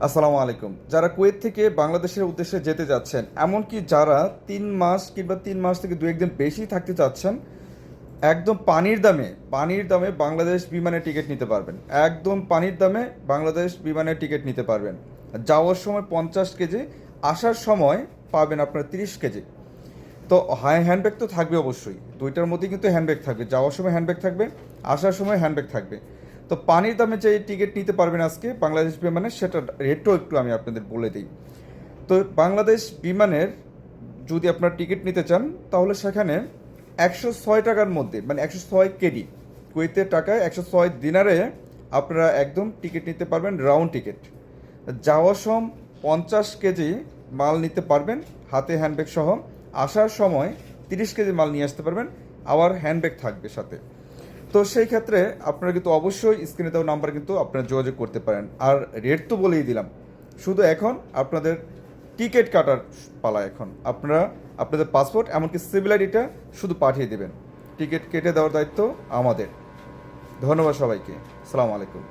আসসালামু আলাইকুম। যারা কুয়েত থেকে বাংলাদেশের উদ্দেশ্যে যেতে যাচ্ছেন, এমনকি যারা 3 মাস কিংবা 3 মাস থেকে 2-1 দিন বেশি থাকতে চাচ্ছেন, একদম পানির দামে বাংলাদেশ বিমানের টিকিট নিতে পারবেন। একদম পানির দামে বাংলাদেশ বিমানের টিকিট নিতে পারবেন। যাওয়ার সময় 50 কেজি, আসার সময় পাবেন আপনার 30 কেজি। তো হ্যান্ডব্যাগ তো থাকবে অবশ্যই, দুইটার মধ্যে কিন্তু হ্যান্ডব্যাগ থাকবে। যাওয়ার সময় হ্যান্ডব্যাগ থাকবে, আসার সময় হ্যান্ডব্যাগ থাকবে। তো পানির দামে যে টিকিট নিতে পারবেন আজকে বাংলাদেশ বিমানের, সেটা রেটও একটু আমি আপনাদের বলে দিই। তো বাংলাদেশ বিমানের যদি আপনার টিকিট নিতে চান, তাহলে সেখানে 106 টাকার মধ্যে, মানে 106 কেডি কুয়েতের টাকায় 106 দিনারে আপনারা একদম টিকিট নিতে পারবেন, রাউন্ড টিকিট। যাওয়ার সময় 50 কেজি মাল নিতে পারবেন হাতে হ্যান্ডব্যাগ সহ। আসার সময় 30 কেজি মাল নিয়ে আসতে পারবেন, আবার হ্যান্ডব্যাগ থাকবে সাথে। তো সেই ক্ষেত্রে আপনারা কিন্তু অবশ্যই স্ক্রিনে দেওয়া নাম্বার কিন্তু আপনারা যোগাযোগ করতে পারেন। আর রেট তো বলেই দিলাম, শুধু এখন আপনাদের টিকিট কাটার পালা। এখন আপনারা আপনাদের পাসপোর্ট এমনকি সিভিল আইডিটা শুধু পাঠিয়ে দেবেন, টিকিট কেটে দেওয়ার দায়িত্ব আমাদের। ধন্যবাদ সবাইকে। আসসালামু আলাইকুম।